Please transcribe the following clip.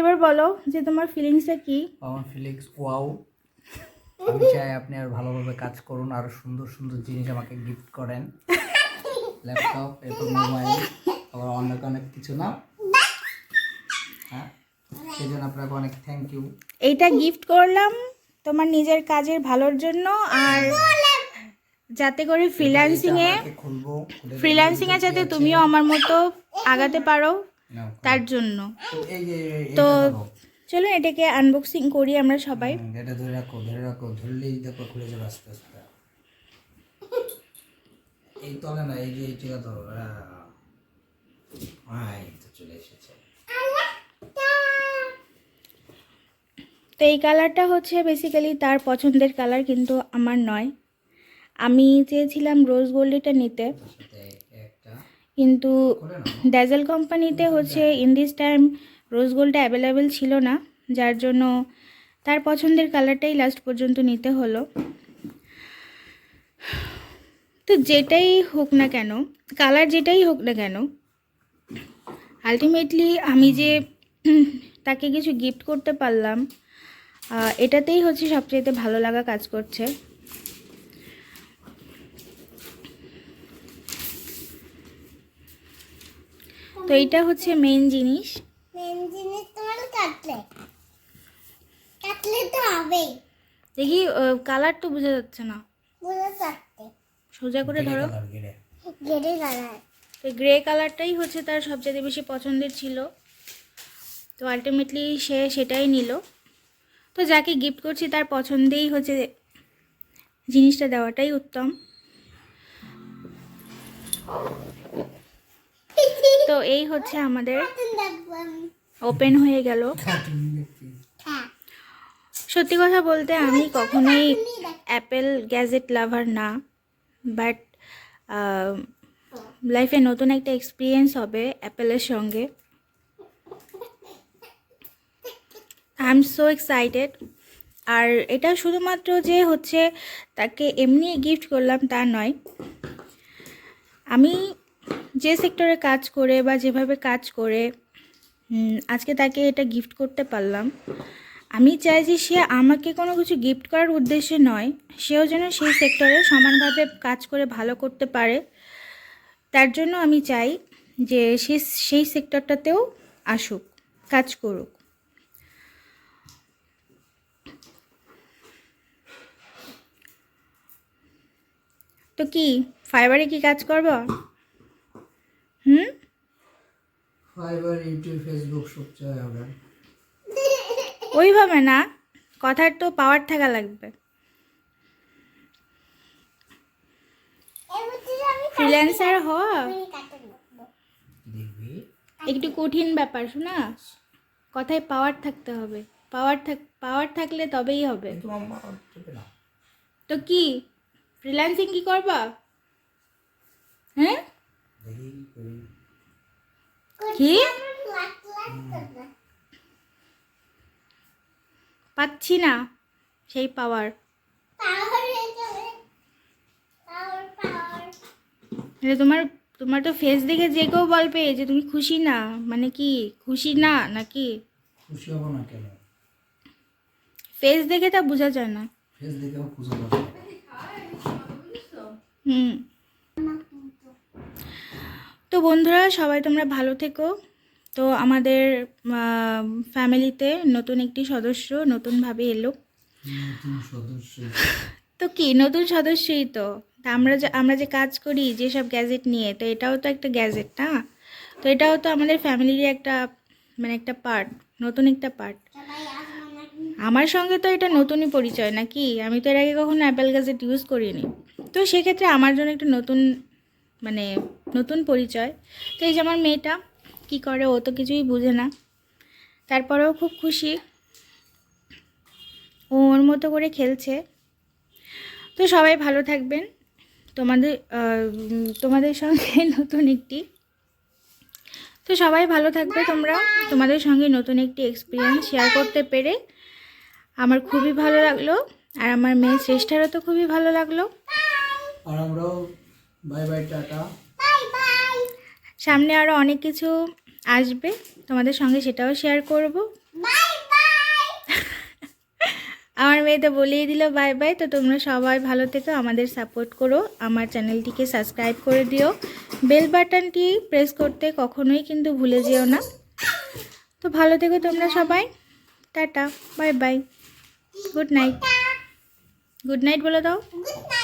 এবার বলো যে তোমার ফিলিংসটা কি? আমার ফিলিংস ওয়াও। আমি চাই আপনি আর ভালোভাবে কাজ করুন, আরো সুন্দর সুন্দর জিনিস আমাকে গিফট করেন, ল্যাপটপ, এরপর মোবাইল, আবার অনেক অনেক কিছু না। হ্যাঁ, সেই জন্য আপনাকে অনেক থ্যাংক ইউ। এইটা গিফট করলাম তোমার নিজের কাজের ভালোর জন্য, আর যাতে করে ফ্রিল্যান্সিংয়ে যাতে তুমিও আমার মতো আগাতে পারো তার জন্য। তো চলো এটাকে আনবক্সিং করি আমরা সবাই। এটা ধরে রাখো, ধরলেই দেখো খুলে যাবে আস্তে আস্তে। এই তলে না, এই যে এইটা ধরো। তো চলে এসেছে। তো এই কালারটা হচ্ছে বেসিক্যালি তার পছন্দের কালার, কিন্তু আমার নয়। আমি চেয়েছিলাম রোজ গোল্ডটা নিতে, কিন্তু ড্যাজেল কোম্পানিতে হচ্ছে ইন দিস টাইম রোজ গোল্ডটা অ্যাভেলেবেল ছিল না, যার জন্য তার পছন্দের কালারটাই লাস্ট পর্যন্ত নিতে হলো। তো যেটাই হোক না কেন, কালার যেটাই হোক না কেন, আলটিমেটলি আমি যে তাকে কিছু গিফট করতে পারলাম, এটাতেই হচ্ছে সবচেয়ে ভালো লাগা কাজ করছে। তো এইটা হচ্ছে মেইন জিনিস। তোমার কাটলে তো হবে। দেখি কালার তো বোঝা যাচ্ছে না, সোজা করে ধরো। তো গ্রে কালারটাই হচ্ছে তার সবচেয়ে বেশি পছন্দের ছিল, তো আলটিমেটলি সে সেটাই নিল। তো যাকে গিফট করছি তার পছন্দেই হচ্ছে জিনিসটা দেওয়াটাই উত্তম। তো এই হচ্ছে আমাদের ওপেন হয়ে গেল। সত্যি কথা বলতে আমি কখনোই অ্যাপেল গ্যাজেট লাভার না, বাট লাইফে নতুন একটা এক্সপিরিয়েন্স হবে অ্যাপেলের সঙ্গে। I am so excited. আর এটা শুধুমাত্র যে হচ্ছে তাকে এমনি গিফট করলাম তা নয়, আমি যে সেক্টরে কাজ করে বা যেভাবে কাজ করে আজকে তাকে এটা গিফট করতে পারলাম, আমি চাই যে সে আমাকে কোনো কিছু গিফট করার উদ্দেশ্যে নয়, সেও যেন সেই সেক্টরে সমানভাবে কাজ করে ভালো করতে পারে। তার জন্য আমি চাই যে সে সেই সেক্টরটাতেও আসুক, কাজ করুক। তো কি ফাইবারে কি কাজ করবো? ফাইবার, ইউটিউব, ফেসবুক সব চাই হবে। ওইভাবে না, কথার তো পাওয়ার থাকা লাগবে। ফ্রিল্যান্সার হওয়া একটু কঠিন ব্যাপার, শোনা। কথায় পাওয়ার থাকতে হবে, পাওয়ার থাকলে তবেই হবে। তো কি ফ্রিল্যান্সিং কি করবা? হ্যাঁ কি পাচ্ছি না সেই পাওয়ার। তোমার তো ফেস দেখে যে কেউ বলবে যে তুমি খুশি না, মানে কি খুশি না নাকি? খুশি হব না কেন? ফেস দেখে তা বোঝা যায় না। ফেস দেখে খুশি হব। তো বন্ধুরা সবাই তোমরা ভালো থেকো। তো আমাদের ফ্যামিলিতে নতুন একটি সদস্য নতুনভাবে এলো। তো কি নতুন সদস্যই তো। আমরা যে কাজ করি যেসব গ্যাজেট নিয়ে, তো এটাও তো একটা গ্যাজেট না? তো এটাও তো আমাদের ফ্যামিলির একটা মানে একটা পার্ট, নতুন একটা পার্ট। আমার সঙ্গে তো এটা নতুনই পরিচয় নাকি? আমি তো এর আগে কখনো অ্যাপেল গ্যাজেট ইউজ করিনি, তো সেক্ষেত্রে আমার জন্য একটা নতুন পরিচয়। তো এই যে আমার মেয়েটা কি করে, ও তো কিছুই বুঝে না, তারপরেও খুব খুশি, ও ওর মতো করে খেলছে। তো সবাই ভালো থাকবেন। তোমাদের সঙ্গে নতুন একটি তো সবাই ভালো থাকবে তোমরা। তোমাদের সঙ্গে নতুন একটি এক্সপিরিয়েন্স শেয়ার করতে পেরে আমার খুবই ভালো লাগলো, আর আমার মেয়ে শ্রেষ্ঠারও তো খুবই ভালো লাগলো। আর আমরাও বাই বাই, টাটা। সামনে আরও অনেক কিছু আসবে তোমাদের সঙ্গে, সেটাও শেয়ার করব। আমার মেয়ে তো বলেই দিল বাই বাই। তো তোমরা সবাই ভালো থেকো, আমাদের সাপোর্ট করো, আমার চ্যানেলটিকে সাবস্ক্রাইব করে দিও, বেল বাটনটি প্রেস করতে কখনোই কিন্তু ভুলে যেও না। তো ভালো থেকো তোমরা সবাই, tata, bye bye, good night. Good night বলে দাও। Good night.